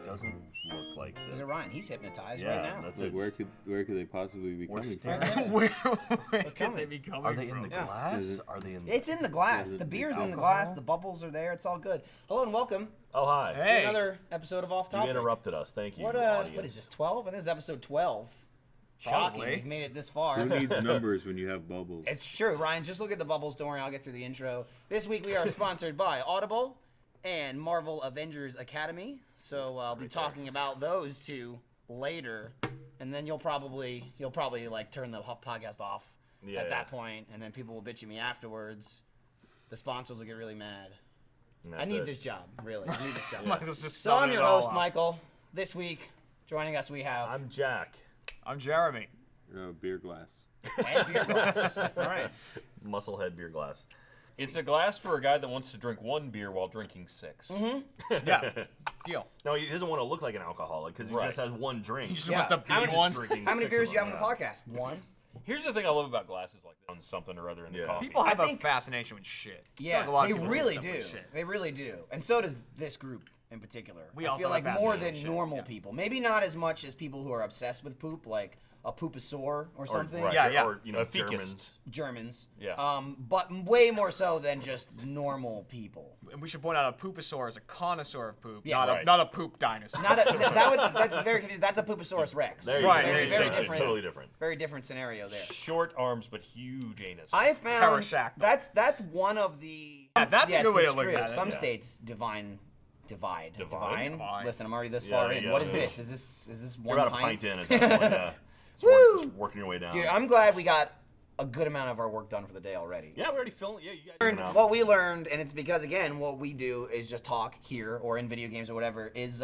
doesn't look like Look at Ryan. He's hypnotized Yeah, right now. that's Like, it. where could they possibly be coming from? staring. Where could they be coming Are they in from? the glass? Are they in? It's in the glass. Is it- The beer's it's in the alcohol? glass. The bubbles are there. It's all good. Hello and welcome Oh hi. to Hey. another episode of Off You Topic. interrupted us. Thank you. What audience. what is this? 12? And this is episode 12. Shocking. Probably. We've made it this far. Who needs numbers when you have bubbles? It's true, Ryan. Just look at the bubbles. Don't worry, I'll get through the intro. This week we are sponsored by Audible and Marvel Avengers Academy. So I'll be talking about those two later, and then you'll probably like turn the podcast off at that point, and then people will bitch at me afterwards. The sponsors will get really mad. I need this job, really. I need this job. Michael's just So I'm summing your it all host, up. Michael. This week, joining us, we have I'm Jack. I'm Jeremy. Beer glass. Ed Beer Glass. All right. Musclehead beer glass. It's a glass for a guy that wants to drink one beer while drinking 6. Yeah. Deal. No, he doesn't want to look like an alcoholic because he Right. just has one drink. He just Yeah. wants to How be many- one. drinking How many 6 beers of do you have them, on the podcast? One? Here's the thing I love about glasses like that, on something or other in the Yeah. coffee. People have I a think- fascination with shit. I feel Yeah, like a lot of they people really stuff do. with shit. They really do. And so does this group in particular. We I also feel like have more fascinating than shit, normal yeah. people. Maybe not as much as people who are obsessed with poop, like a pooposaur or something. Right, Yeah, yeah. Or, you know, A fecus. Germans. Germans. Yeah. But way more so than just normal people. And we should point out a pooposaur is a connoisseur of poop, Yes. not, Right. not a poop dinosaur. Not a, that's very confusing. That's a pooposaurus rex. There you Right, go. there you very go. It's different. totally different. Very different scenario there. Short arms but huge anus. I found Pterodactyl. that's one of the. Yeah, that's a good way it's to look true. at it, Some yeah. states divine. Divine? Listen, I'm already this Yeah, far there in. you What go. is this? Is this You're one about a pint in at that point. Yeah. It's working your way down. Dude, I'm glad we got a good amount of our work done for the day already. Yeah, we already filmed. Yeah, you guys. Learned went out. what we learned, and it's because again, what we do is just talk here or in video games or whatever. Is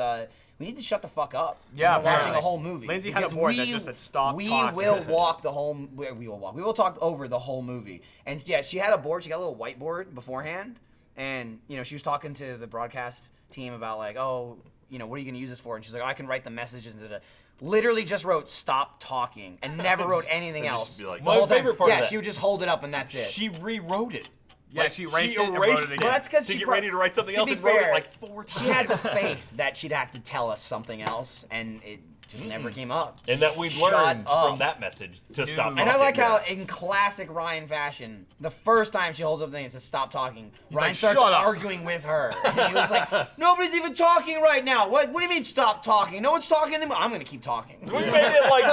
we need to shut the fuck up. Yeah, when we're watching a apparently. whole movie. Lindsay had a Because board that just said, "Stop We talking." will walk the whole. We will walk. We will talk over the whole movie. And yeah, she had a board. She got a little whiteboard beforehand, and you know she was talking to the broadcast team about like, oh, you know, what are you gonna use this for? And she's like, oh, I can write the messages into the. Literally just wrote "stop talking" and never wrote anything Just else. be like, The My whole time. favorite part of Yeah, that- she would just hold it up and that's it. She rewrote it. Yeah, Like, she erased it and erased wrote it again. Well, that's because to she get pro- ready to write something to else be and wrote fair, it like 4 times. She had the faith that she'd have to tell us something else, and it just never came up. And that we've Shut learned up. from that message to stop talking. And I like how, in classic Ryan fashion, the first time she holds up the thing and says, "Stop talking," Ryan like, starts "Shut up." arguing with her. And he was like, "Nobody's even talking right now. What do you mean stop talking? No one's talking. I'm gonna keep talking." We made it like,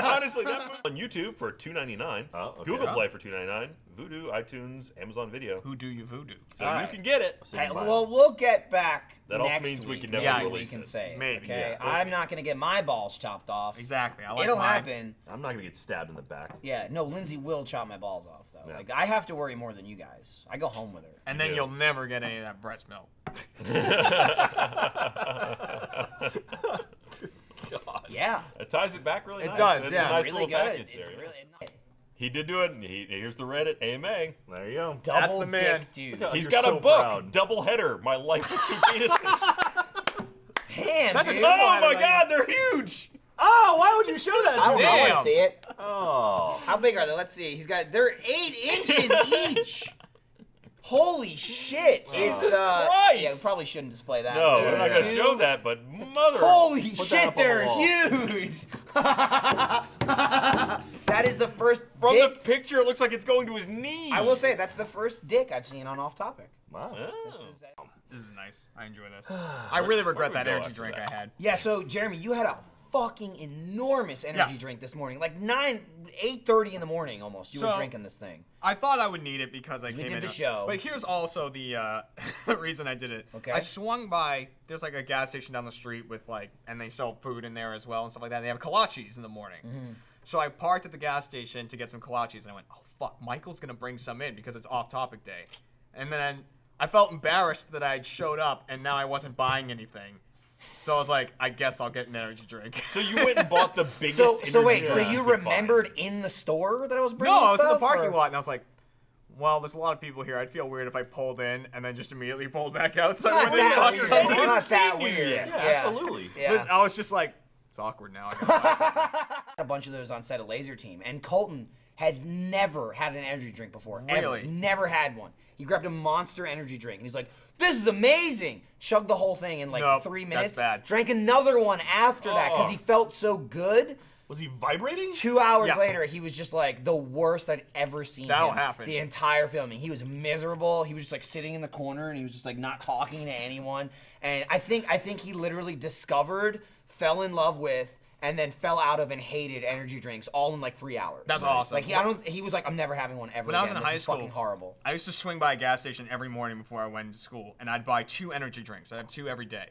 honestly, that movie on YouTube for $2.99, Oh, okay. Google Play for $2.99, Vudu, iTunes, Amazon Video. Who do you voodoo? So All you right. can get it. Hey, well, we'll get back That also next means we week. can never Maybe release we can it. say, Maybe, okay? yeah, we'll I'm see. not gonna get my balls chopped off. Exactly. I like It'll mine. happen. I'm not gonna get stabbed in the back. Yeah, no, Lindsay will chop my balls off though. Yeah. Like I have to worry more than you guys. I go home with her. And then Yeah. you'll never get any of that breast milk. God. Yeah. It ties it back really It nice. does, It's yeah. a nice really little good. package It's there. really He did do it, and here's the Reddit AMA. There you go. double the man. dick dude. Look how- He's You're got so a book, proud. Double Header, My Life with Two Penises. Damn, That's a dude. good Oh one. my God, they're huge! Oh, why would you show that I to don't me? know. I want Damn. to see it. Oh. How big are they? Let's see. They're 8 inches each. Holy shit! It's Jesus yeah, Christ. we probably shouldn't display that. No, It we're is not gonna two- show that, but mother. Holy Put that shit, up on the they're wall. huge! That is the first From the dick. picture, it looks like it's going to his knee. I will say that's the first dick I've seen on Off Topic. Wow. Oh. This is nice. I enjoy this. I really regret Where that do we go energy after drink that? I had. Yeah, so Jeremy, you had a fucking enormous energy Yeah. drink this morning, like 8:30 in the morning almost. You were So- drinking this thing. I thought I would need it because I came did in. the show. But here's also the reason I did it. Okay. I swung by. There's like a gas station down the street with like, and they sell food in there as well and stuff like that. They have kolaches in the morning. So I parked at the gas station to get some kolaches, and I went, oh fuck, Michael's gonna bring some in because it's Off Topic Day. And then I felt embarrassed that I had showed up and now I wasn't buying anything. So I was like, I guess I'll get an energy drink. So you went and bought the biggest. So wait, energy so drink you could find. remembered in the store that I was bringing No, I was in the stuff, parking or- lot, and I was like, well, there's a lot of people here. I'd feel weird if I pulled in and then just immediately pulled back out. So It's I not went in that and weird. talked to It's them. not that seen you weird. yet. Yeah, absolutely. Yeah. I was just like, it's awkward now. I gotta buy something. A bunch of those on set of Laser Team, and Colton had never had an energy drink before. Really? Ever. Never had one. He grabbed a Monster energy drink, and he's like, "This is amazing!" Chugged the whole thing in like Nope, 3 that's minutes. bad. Drank another one after that because he felt so good. Was he vibrating? 2 hours Yeah. later, he was just like the worst I'd ever seen That'll him. happen. The entire filming. He was miserable. He was just like sitting in the corner, and he was just like not talking to anyone. And I think he literally discovered, fell in love with, and then fell out of and hated energy drinks all in like 3 hours. That's awesome. Like he was like, I'm never having one ever When I was again. in This high is school, fucking horrible. I used to swing by a gas station every morning before I went to school, and I'd buy 2 energy drinks. I'd have 2 every day,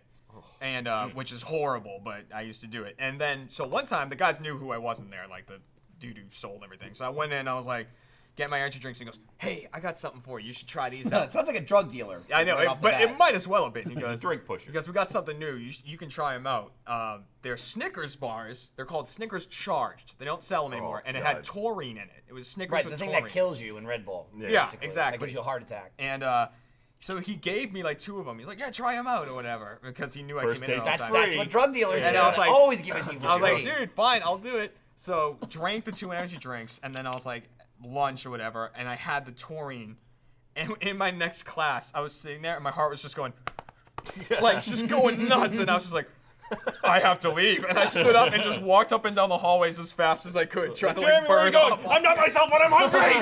and which is horrible, but I used to do it. And then, so one time, the guys knew who I was in there, like the dude who sold everything. So I went in, I was like, get my energy drinks, and he goes, "Hey, I got something for you. You should try these It out." sounds like a drug dealer. I know, right off the but bat. it might as well have been. He goes, Drink pusher. Because we got something new. You can try them out. They're Snickers bars. They're called Snickers Charged. They don't sell them anymore. And it had God. taurine in it. It was Snickers Right, with the thing taurine. that kills you in Red Bull. Yeah, basically. exactly. That gives you a heart attack. And so he gave me like 2 of them. He's like, "Yeah, try them out or whatever," because he knew I First came in taste all the is time. That's what drug dealers And do. I was like- always give it to you for I was free. like, "Dude, fine, I'll do it." So drank the 2 energy drinks, and then I was like, lunch or whatever, and I had the taurine. And in my next class, I was sitting there, and my heart was just going, like, just going nuts. And I was just like, I have to leave. And I stood up and just walked up and down the hallways as fast as I could, trying to like Jeremy, where are you burn going? up. I'm not myself when I'm hungry.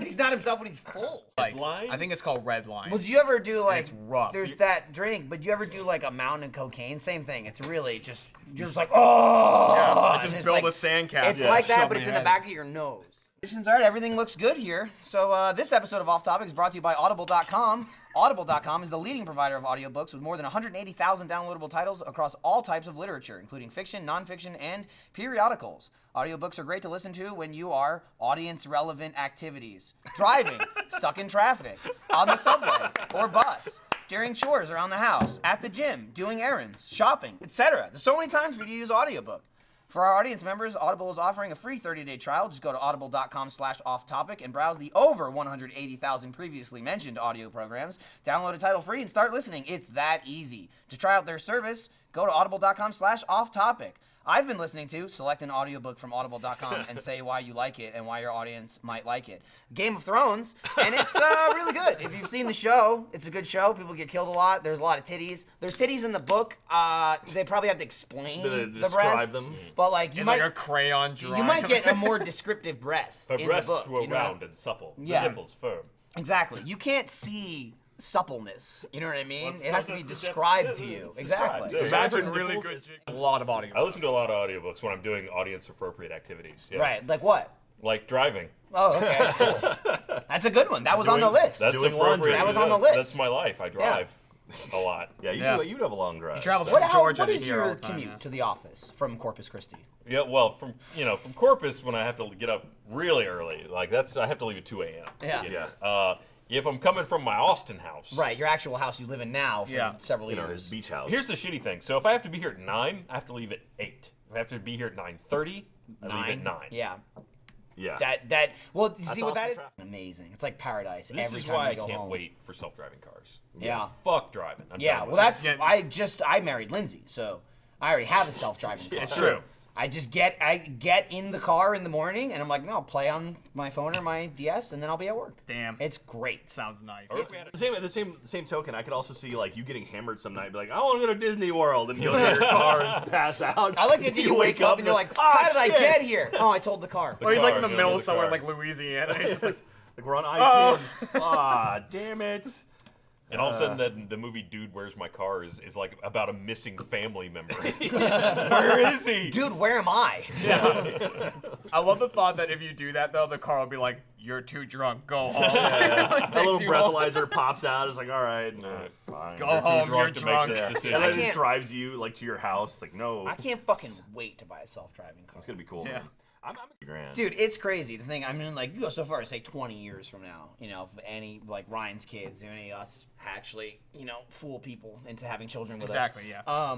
He's not himself when he's full. Like, Line? I think it's called Red Line. Well, did you ever do like? It's rough. There's You- that drink, but you ever do like a mountain of cocaine? Same thing. It's really just you're just like oh. Yeah, I and just it's build like, a sandcastle. It's like that, shove but my it's in the head. back of your nose. All right, everything looks good here. So this episode of Off Topic is brought to you by Audible.com. Audible.com is the leading provider of audiobooks with more than 180,000 downloadable titles across all types of literature, including fiction, nonfiction, and periodicals. Audiobooks are great to listen to when you are audience-relevant activities. Driving, stuck in traffic, on the subway or bus, during chores around the house, at the gym, doing errands, shopping, etc. There's so many times for you to use audiobook. For our audience members, Audible is offering a free 30-day trial. Just go to audible.com/offtopic and browse the over 180,000 previously mentioned audio programs. Download a title free and start listening. It's that easy. To try out their service, go to audible.com/offtopic. I've been listening to select an audiobook from audible.com and say why you like it and why your audience might like it. Game of Thrones, and it's really good. If you've seen the show, it's a good show. People get killed a lot. There's a lot of titties. There's titties in the book. They probably have to explain the describe breasts, them. but like you It's might like a crayon drawing. you might get a more descriptive breast Her in the breasts book. were you know? round and supple. Yeah. The nipples firm. Exactly. You can't see suppleness. You know what I mean? Well, It has to be it's described to yeah, you. it's Exactly. described, yeah. Imagine Her really nipples good. A lot of audio. I listen to a lot of audiobooks when I'm doing audience-appropriate activities. Yeah. Right. Like what? Like driving. Oh, okay. Cool. That's a good one. That was on the list. That's Doing appropriate. laundry. That was on the That's- list. That's my life. I drive a lot. Yeah, you Yeah. do. You have a long drive. He travels What, from how, Georgia what to is here all your the time, commute yeah. to the office from Corpus Christi? Yeah, well, from Corpus, when I have to get up really early, like I have to leave at 2 a.m. Yeah. Yeah. If I'm coming from my Austin house, Right, your actual house you live in now for Yeah. several You know, years. his beach house. Here's the shitty thing. So if I have to be here at 9, I have to leave at 8. If I have to be here at 9:30, I leave at 9. Yeah. Yeah. Well, you see what that awesome is? traffic. Amazing. It's like paradise This every is time why you I go can't home. wait for self-driving cars. Yeah. Fuck driving. I'm Yeah, done well, with it. that's Yeah. I married Lindsay, so I already have a self-driving car. It's true. I get in the car in the morning and I'm like, no, I'll play on my phone or my DS and then I'll be at work. Damn. It's great. Sounds nice. Or if we had a- The same token, I could also see like you getting hammered some night, and be like, I want to go to Disney World, and you'll get your car and pass out. I like the idea you wake up and you're like, how did I shit." get here? Oh, I told the car. Or he's like car, in the yeah, middle with of the somewhere car. like Louisiana. He's just like, Like we're on I-10. Ah, damn it. And all of a sudden, the movie Dude, Where's My Car is like about a missing family member. Where is he? Dude, where am I? I love the thought that if you do that though, the car will be like, "You're too drunk. Go home." A little Takes you home. breathalyzer pops out. It's like, all right, fine. Go You're too home. drunk You're to make drunk. this Yeah. decision. And then it can't- just drives you like to your house. It's like, no, I can't fucking wait to buy a self-driving car. it's gonna be cool. Yeah. Man. I'm grand. Dude, it's crazy to think. I mean, like, you go so far as say 20 years from now, you know, if any, like, Ryan's kids, any of us actually, you know, fool people into having children with Exactly. us. Yeah.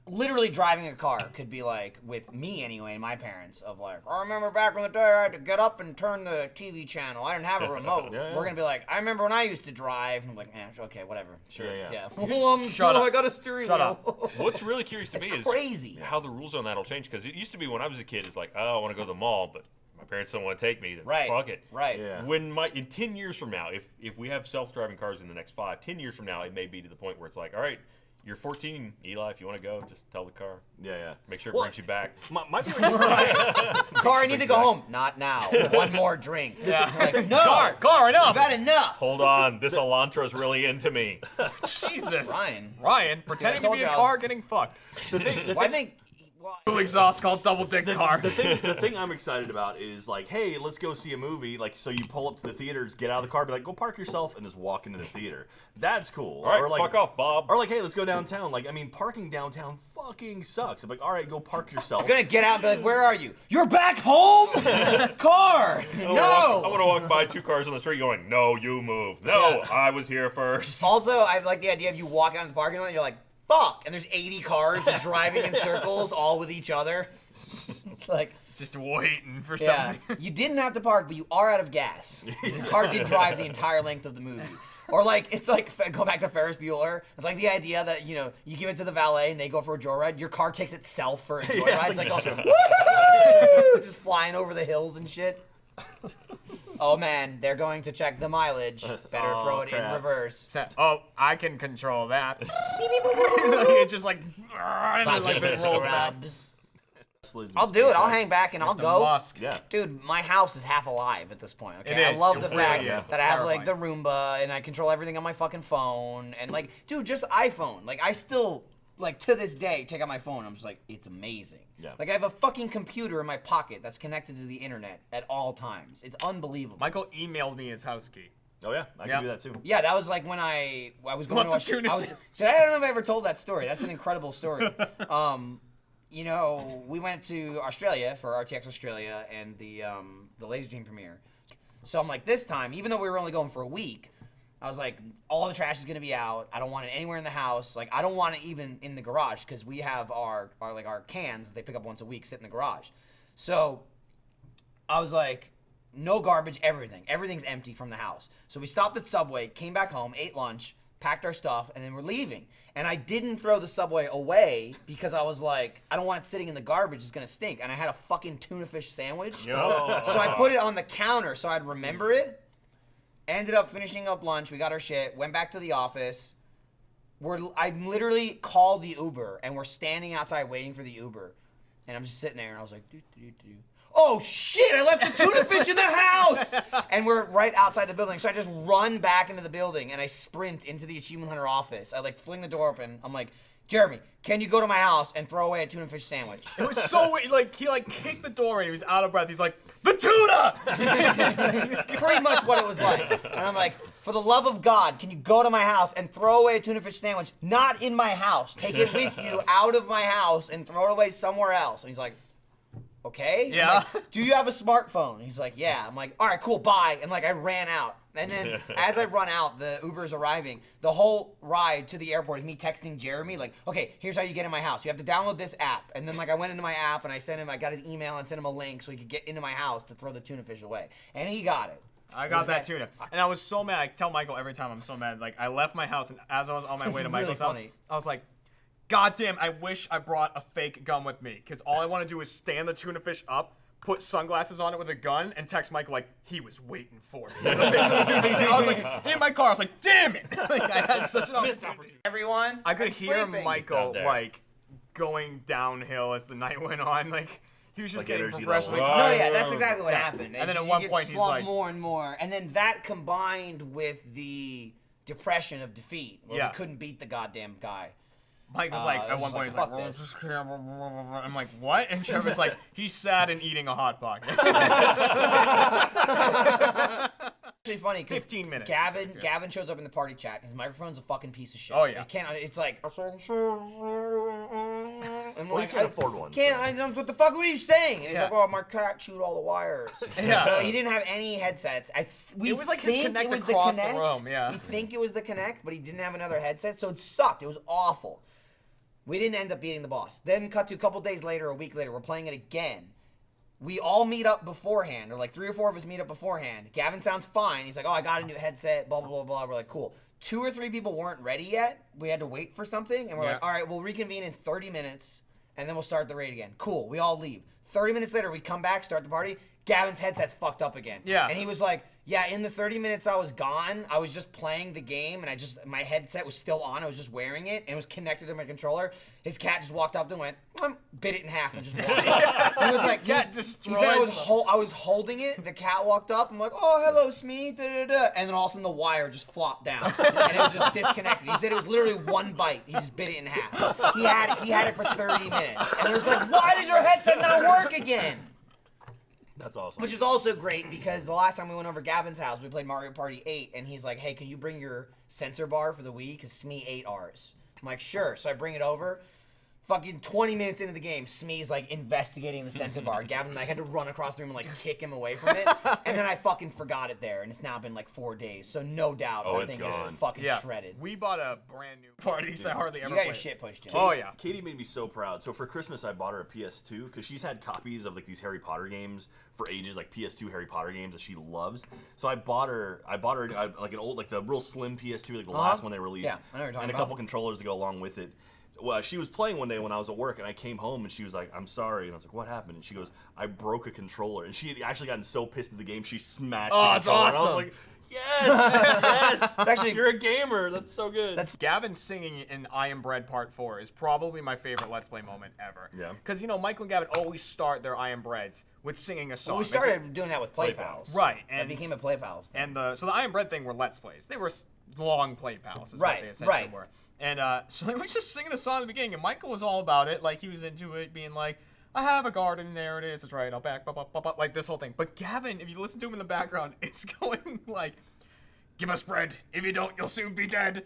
literally driving a car could be like, with me anyway, and my parents, of like, I remember back in the day I had to get up and turn the TV channel. I didn't have a remote. Yeah. We're going to be like, I remember when I used to drive. And I'm like, okay, whatever. Sure. Yeah. Shut up. I got a steering Shut wheel. up. What's really curious to It's me crazy. is how the rules on that will change. Because it used to be when I was a kid, it's like, oh, I want to go to the mall, but my parents don't want to take me. Then Right. fuck it. Right. Yeah. In 10 years from now, if we have self-driving cars in the next 5, 10 years from now, it may be to the point where it's like, all right, you're 14, Eli. If you want to go, just tell the car. Yeah. Make sure it Well, brings you back. My favorite. Car, I need to go home. Not now. One more drink. Yeah. Like, no. Car, enough. You've had enough. Hold on, this Elantra's really into me. Jesus. Ryan, pretending to told be you a I was- car getting fucked. Well, I think. Full exhaust called double dick car. The thing I'm excited about is like, hey, let's go see a movie. Like, so you pull up to the theaters, get out of the car, be like, go park yourself, and just walk into the theater. That's cool. All right, or like, fuck off, Bob. Or like, hey, let's go downtown. Like, I mean, parking downtown fucking sucks. I'm like, all right, go park yourself. I'm gonna get out and be like, where are you? You're back home? Car! I No! want to walk by 2 cars on the street going, no, you move. No, I was here first. Also, I like the idea of you walk out in the parking lot and you're like, fuck! And there's 80 cars just driving in circles, all with each other. Like, Just waiting for yeah. something. You didn't have to park, but you are out of gas. Your car did drive the entire length of the movie. Or like, it's like, go back to Ferris Bueller. It's like the idea that, you know, you give it to the valet and they go for a joyride. Your car takes itself for a joyride. It's like, woohoo! It's just flying over the hills and shit. Oh man, they're going to check the mileage. Better throw it in crap. reverse. Oh, I can control that. It's just like, Fucking this rolls back. scrubs. I'll do it. I'll hang back and I'll Mr. go. Musk. Yeah. Dude, my house is half alive at this point. Okay, It I is. love It the really fact is. that I It's have like the Roomba and I control everything on my fucking phone and like, dude, just iPhone. Like, I still like to this day take out my phone. I'm just like, it's amazing. Yeah. Like, I have a fucking computer in my pocket that's connected to the internet at all times. It's unbelievable. Michael emailed me his house key. Oh yeah, I Yeah. can do that too. Yeah, that was like when I was going What to the tuna I don't know if I ever told that story. That's an incredible story. You know, we went to Australia for RTX Australia and the Laser Team premiere. So I'm like, this time, even though we were only going for a week, I was like, all the trash is gonna be out. I don't want it anywhere in the house. Like, I don't want it even in the garage because we have our cans that they pick up once a week sit in the garage. So I was like, no garbage, everything. Everything's empty from the house. So we stopped at Subway, came back home, ate lunch, packed our stuff, and then we're leaving. And I didn't throw the Subway away because I was like, I don't want it sitting in the garbage. It's going to stink. And I had a fucking tuna fish sandwich. So I put it on the counter so I'd remember it. Ended up finishing up lunch. We got our shit. Went back to the office. I literally called the Uber, and we're standing outside waiting for the Uber. And I'm just sitting there, and I was like, oh shit, I left the tuna fish in the house! And we're right outside the building. So I just run back into the building and I sprint into the Achievement Hunter office. I like fling the door open. I'm like, Jeremy, can you go to my house and throw away a tuna fish sandwich? It was so weird. Like, he like kicked the door and he was out of breath. He's like, the tuna! Pretty much what it was like. And I'm like, for the love of God, can you go to my house and throw away a tuna fish sandwich? Not in my house. Take it with you out of my house and throw it away somewhere else. And he's like, okay. Yeah. I'm like, do you have a smartphone? He's like, yeah. I'm like, all right, cool, bye. And like, I ran out. And then as I run out, the Uber's arriving. The whole ride to the airport is me texting Jeremy, like, okay, here's how you get in my house. You have to download this app. And then like, I went into my app and I got his email and sent him a link so he could get into my house to throw the tuna fish away. And he got it. I got that tuna. And I was so mad. I tell Michael every time I'm so mad. Like, I left my house, and as I was on my way to Michael's house, I was like, God damn, I wish I brought a fake gun with me. Because all I want to do is stand the tuna fish up, put sunglasses on it with a gun, and text Michael, like, he was waiting for me. I was like, in my car, I was like, damn it. Like, I had such an opportunity. Everyone, I could I'm hear sleeping. Michael, there. like, going downhill as the night went on. Like, he was just Like getting energy progressively. level. No, yeah, that's exactly what happened. And then at You one get point, he's slumped like- more and more, and then that combined with the depression of defeat, where Yeah. we couldn't beat the goddamn guy. Mike was like, it at was one just point, he's like, like, fuck "Well, I'm like, what? And Trevor's like, he's sad and eating a Hot Pocket. Actually funny because 15 minutes. Gavin shows up in the party chat. His microphone's a fucking piece of shit. Oh, yeah. It can't. It's like. I'm Well, you can't afford one. Can't I? What the fuck were you saying? And he's Yeah. like, "Oh, my cat chewed all the wires." Yeah. So he didn't have any headsets. We It was like his think Connect it was across the Connect. room, yeah. We think it was the Connect, but he didn't have another headset, so it sucked. It was awful. We didn't end up beating the boss. Then cut to a couple days later, a week later, we're playing it again. We all meet up beforehand, or like 3 or 4 of us meet up beforehand. Gavin sounds fine. He's like, oh, I got a new headset, blah, blah, blah, blah. We're like, cool. 2 or 3 people weren't ready yet. We had to wait for something, and we're like, all right, we'll reconvene in 30 minutes, and then we'll start the raid again. Cool. We all leave. 30 minutes later, we come back, start the party. Gavin's headset's fucked up again. Yeah. And he was like, yeah, in the 30 minutes I was gone, I was just playing the game, and my headset was still on. I was just wearing it, and it was connected to my controller. His cat just walked up to him and went, bit it in half and just walked off. He was like, he said I was holding it. The cat walked up. I'm like, oh, hello, Smee. Da, da, da. And then all of a sudden the wire just flopped down, and it was just disconnected. He said it was literally one bite. He just bit it in half. He had it for 30 minutes, and it was like, why does your headset not work again? That's awesome. Which is also great because the last time we went over Gavin's house, we played Mario Party 8, and he's like, hey, can you bring your sensor bar for the Wii? Because Smee ate ours. I'm like, sure. So I bring it over. Fucking 20 minutes into the game, Smee's like investigating the sensor bar. Gavin and I had to run across the room and like kick him away from it. And then I fucking forgot it there, and it's now been like 4 days. So no doubt that thing is fucking shredded. We bought a brand new party, so I hardly ever You got played your it. shit pushed, Jim. Oh, yeah. Katie made me so proud. So for Christmas, I bought her a PS2 because she's had copies of like these Harry Potter games for ages, like PS2 Harry Potter games that she loves. So I bought her like an old, like the real slim PS2, like the last one they released, Yeah, I know what you're talking and a about. couple controllers to go along with it. Well, she was playing one day when I was at work, and I came home, and she was like, I'm sorry. And I was like, what happened? And she goes, I broke a controller. And she had actually gotten so pissed at the game, she smashed the that's controller. And I was awesome. like, yes, It's actually you're a gamer. That's so good. Gavin singing in I Am Bread Part 4 is probably my favorite Let's Play moment ever. Yeah. Because, you know, Michael and Gavin always start their I Am Breads with singing a song. Well, we started doing that with Play Pals. Right. And it became a Play Pals thing. And so the I Am Bread thing were Let's Plays. They were long Play Pals is Right, what they essentially right. were. And so they were just singing a song at the beginning, and Michael was all about it. Like, he was into it, being like, I have a garden, there it is, it's right, I'll back, like this whole thing. But Gavin, if you listen to him in the background, it's going like, give us bread, if you don't, you'll soon be dead.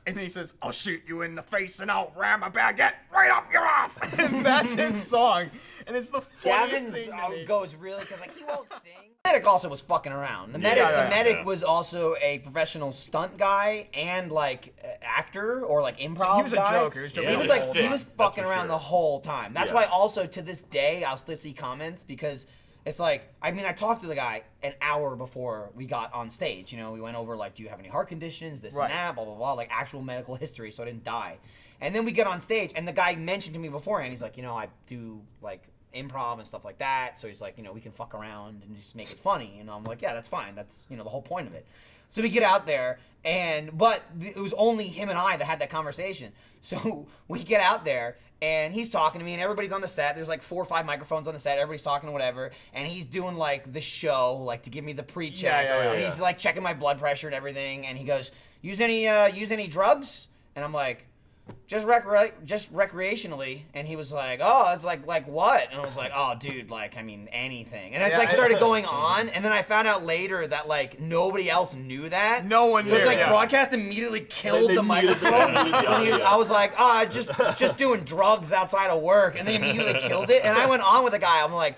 And then he says, I'll shoot you in the face and I'll ram a baguette right up your ass. And that's his song. And it's the funniest thing to me. goes really, because like he won't sing. The medic also was fucking around. The medic was also a professional stunt guy and like actor or like improv He was a guy. joker. He was just He a was whole like he time. was That's fucking for around sure. the whole time. That's Yeah. why also to this day I'll still see comments because it's like, I mean, I talked to the guy an hour before we got on stage. You know, we went over like, do you have any heart conditions, this Right. and that, blah blah blah, like actual medical history, so I didn't die. And then we get on stage, and the guy mentioned to me beforehand, he's like, you know, I do like improv and stuff like that. So he's like, you know, we can fuck around and just make it funny. And I'm like, yeah, that's fine. That's, you know, the whole point of it. So we get out there, but it was only him and I that had that conversation. So we get out there, and he's talking to me, and everybody's on the set. There's like 4 or 5 microphones on the set. Everybody's talking or whatever, and he's doing like the show, like to give me the pre-check. And he's like checking my blood pressure and everything. And he goes, use any drugs? And I'm like, just recreationally. And he was like, oh, it's like what? And I was like, oh, dude, like, I mean, anything. And it's like started going on, and then I found out later that like nobody else knew that. No one So knew. it's like yeah. broadcast immediately killed They the muted the- microphone. muted the When he was, audio. I was like, oh, just doing drugs outside of work, and they immediately killed it. And I went on with the guy. I'm like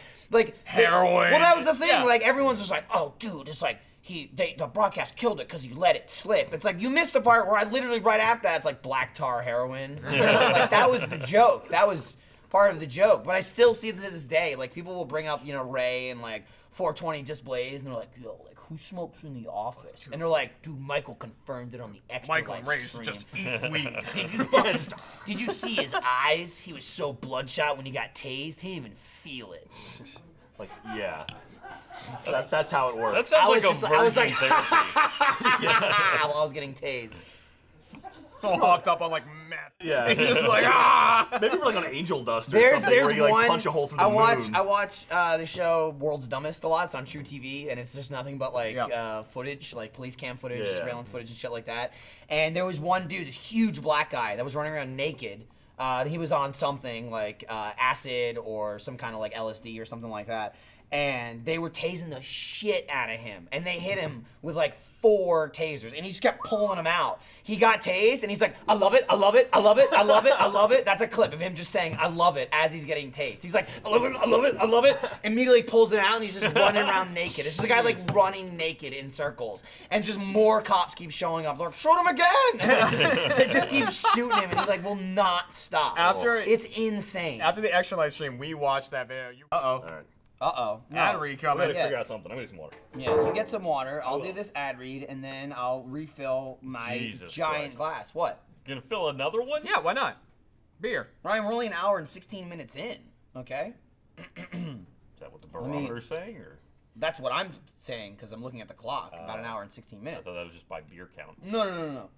Heroin. Well, that was the thing. Yeah. Like everyone's just like, oh, dude, it's like the broadcast killed it because he let it slip. It's like you missed the part where I literally right after that it's like black tar heroin. It's like that was the joke. That was part of the joke. But I still see it to this day. Like people will bring up, you know, Ray and like 420 Just Blaze, and they're like, yo, like who smokes in the office? And they're like, dude, Michael confirmed it on the extra Michael life Ray's stream. just eat weed. Did you see his eyes? He was so bloodshot when he got tased. He didn't even feel it. Like, yeah. That's how it works. That sounds like a I was virgin like, therapy. while I was getting tased. So hopped up on like meth. Yeah. Just like, ah! Maybe we're like on angel dust or There's something where you like one. punch a hole through the I moon. watch the show World's Dumbest a lot. It's on True TV, and it's just nothing but like footage, like police cam footage, Yeah. surveillance footage, and shit like that. And there was one dude, this huge black guy, that was running around naked. He was on something like acid or some kind of like LSD or something like that. And they were tasing the shit out of him. And they hit him with like 4 tasers, and he just kept pulling them out. He got tased, and he's like, I love it, I love it, I love it, I love it, I love it. That's a clip of him just saying, I love it, as he's getting tased. He's like, I love it, I love it, I love it. Immediately pulls them out, and he's just running around naked. It's just a guy like running naked in circles, and just more cops keep showing up. They're like, shoot him again! And they just keep shooting him, and he like will not stop. It's insane. After the extra live stream, we watched that video. All right. Uh-oh. Ad No. read I'm coming. gonna figure out something. I'm gonna get some water. Yeah, you get some water. I'll do this ad read, and then I'll refill my Jesus giant Christ. glass. What? Gonna fill another one? Yeah, why not? Beer. Ryan, we're only an hour and 16 minutes in, okay? Is that what the barometer's saying, or? That's what I'm saying, because I'm looking at the clock. About an hour and 16 I minutes. thought that was just by beer count. No.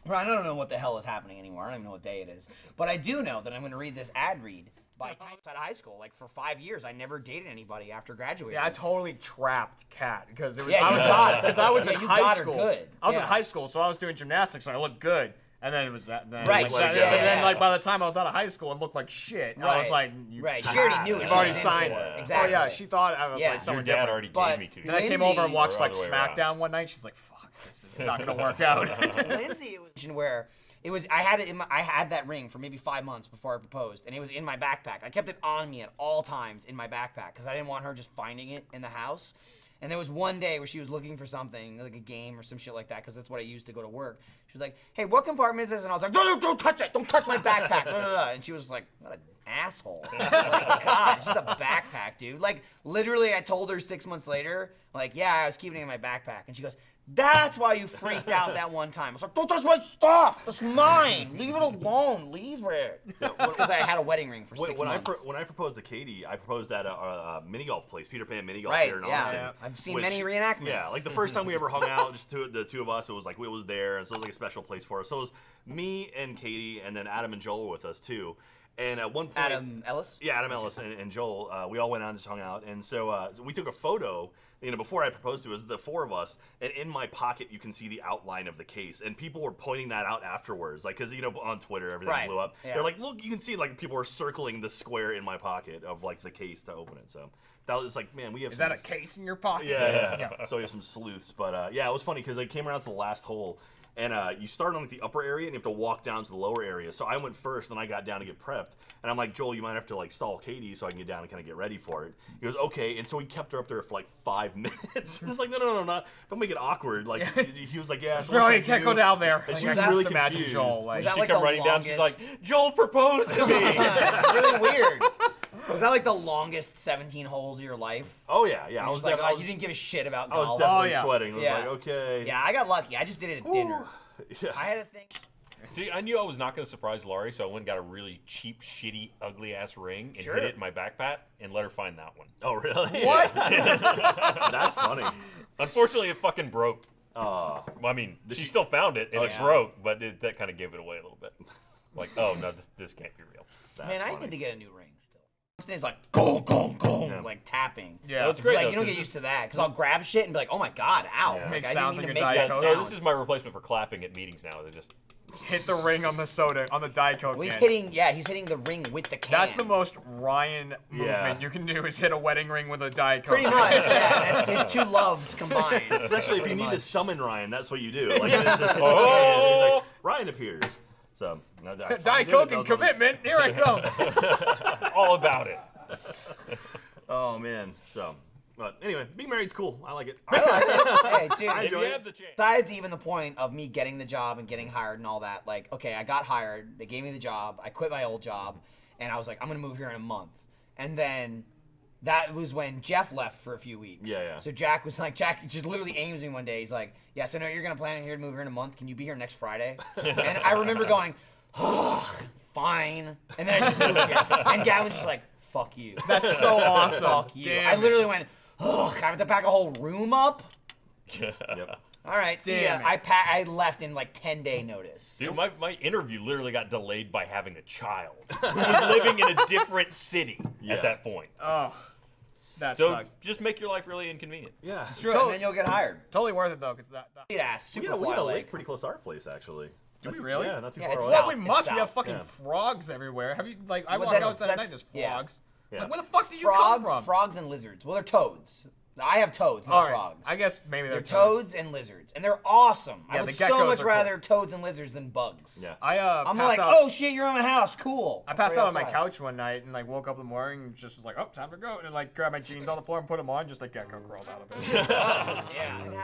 Ryan, I don't know what the hell is happening anymore. I don't even know what day it is. But I do know that I'm going to read this ad read by time outside of high school. Like, for 5 years, I never dated anybody after graduating. Yeah, I totally trapped Kat because Yeah, you got her. because I was Yeah, in you high got her school. good. I was in Yeah. high school, so I was doing gymnastics, and I looked good. And then it was that. Then Right, Like, yeah, and then, yeah. like, by the time I was out of high school, it looked like shit. And I was like, right. She already knew it. You've She already was in signed for it. it. Exactly. Oh yeah, she thought I was Yeah. like Your someone dad different. already But- gave me to Then I you. came over and Lindsay- watched Or like other way around. SmackDown one night. She's like, "Fuck, this is not gonna work out." Lindsay, it was where it was. I had that ring for maybe 5 months before I proposed, and it was in my backpack. I kept it on me at all times in my backpack because I didn't want her just finding it in the house. And there was one day where she was looking for something, like a game or some shit like that, because that's what I used to go to work. She was like, "Hey, what compartment is this?" And I was like, "Don't touch it! Don't touch my backpack!" Blah, blah, blah. And she was like, "What an asshole!" Like, God, it's just a backpack, dude. Like, literally, I told her 6 months later, like, "Yeah, I was keeping it in my backpack," and she goes, "That's why you freaked out that one time." I was like, "Don't touch my stuff! That's mine! Leave it alone! Leave it!" It's because I had a wedding ring for 6 months. When I proposed to Katie, I proposed at a mini golf place, Peter Pan mini golf Right, here in yeah. Austin. I've seen which- many reenactments. Yeah, like the first time we ever hung out, just the two of us, it was there, and so it was like a special place for us. So it was me and Katie, and then Adam and Joel were with us too. And at one point, Adam Ellis? Yeah, Adam Ellis and Joel. We all went out and just hung out, and so we took a photo. Before I proposed to, it was the 4 of us, and in my pocket you can see the outline of the case, and people were pointing that out afterwards, like because on Twitter everything blew up. Yeah. They're like, "Look, you can see like people were circling the square in my pocket of like the case to open it." So that was like, man, we have. Is that a case in your pocket? Yeah. So we have some sleuths, but yeah, it was funny because I came around to the last hole. And you start on like the upper area, and you have to walk down to the lower area. So I went first, and I got down to get prepped. And I'm like, "Joel, you might have to like stall Katie so I can get down and kind of get ready for it." He goes, "Okay." And so we kept her up there for like 5 minutes. I was like, "No, don't make it awkward." Like he was like, "Yeah, so Bro, what you should I can't do?" go down there. And she Like, was I really just imagine confused. Joel. Like, Was that She like come the running down. She's like, longest- "Joel proposed to me." It's really weird. Was that like the longest 17 holes of your life? Oh yeah. I I was was like, I you didn't give a shit about I was golf. definitely yeah. sweating. I was Yeah. like, okay. Yeah, I got lucky. I just did it at dinner. Yeah. I had a thing. See, I knew I was not going to surprise Laurie, so I went and got a really cheap, shitty, ugly-ass ring and Sure. hid it in my backpack and let her find that one. Oh really? What? That's funny. Unfortunately, it fucking broke. Oh. Well, I mean, she still found it, and it yeah. broke, but that kind of gave it away a little bit. Like, oh, no, this can't be real. Man, I funny. need to get a new ring still. It's like gong, gong, gong, like tapping. Yeah. No, it's It's great, like though, you don't 'cause get used to that because I'll grab shit and be like, "Oh my god, ow!" Yeah. Like, Makes I sounds didn't like even a make Diet that Coke. So sound. this is my replacement for clapping at meetings now. They just Hit the ring on the soda, on the Diet Coke Well, he's can. hitting. Yeah, he's hitting the ring with the can. That's the most Ryan movement Yeah. you can do is hit a wedding ring with a Diet Coke. Pretty much. Yeah, that's his 2 loves combined. Especially if you Pretty need to much. summon Ryan, that's what you do. Like, it's just, and he's like, Ryan appears. So, Diet Coke and commitment. Here I come. all about it. Oh man. So, but anyway, being married's cool. I like it. I like it. Hey, dude. If you enjoy it. have the chance. Besides even the point of me getting the job and getting hired and all that, like, okay, I got hired, they gave me the job, I quit my old job, and I was like, I'm gonna move here in a month. And then that was when Jeff left for a few weeks. Yeah. So Jack just literally aims me one day. He's like, "Yeah, so no, you're gonna plan here to move here in a month. Can you be here next Friday?" And I remember going, "Oh, fine." And then I just moved here. And Gavin's just like, "Fuck you." That's so awesome. Fuck you. Damn I it. literally went, "Ugh, I have to pack a whole room up." Yep. All right, see ya. Damn it. I left in like 10-day notice. Dude, my interview literally got delayed by having a child who was living in a different city Yeah. at that point. Oh, that So sucks. just make your life really inconvenient. Yeah. Sure, So- and then you'll get hired. Totally worth it though, because that. Sweet ass, We super got a fly lake lake. pretty close to our place, actually. Do we really? Yeah, not too Yeah, far it's away. Well, south. we must. We have south. fucking Yeah. frogs everywhere. Have you like? I Well, walk that's- outside at night. that's- There's yeah. frogs. Yeah. Like, where the fuck did you come from? Frogs and lizards. Well, they're toads. I have toads, not All right. frogs. I guess maybe they're toads and lizards, and they're awesome. Yeah, I would the so geckos much are cool. rather toads and lizards than bugs. Yeah. I'm passed like, out. oh shit, you're in my house, cool. I passed Right out on my outside. couch one night and like woke up in the morning and just was like, oh, time to go, and like grabbed my jeans on the floor and put them on, just like gecko crawled out of it. Yeah.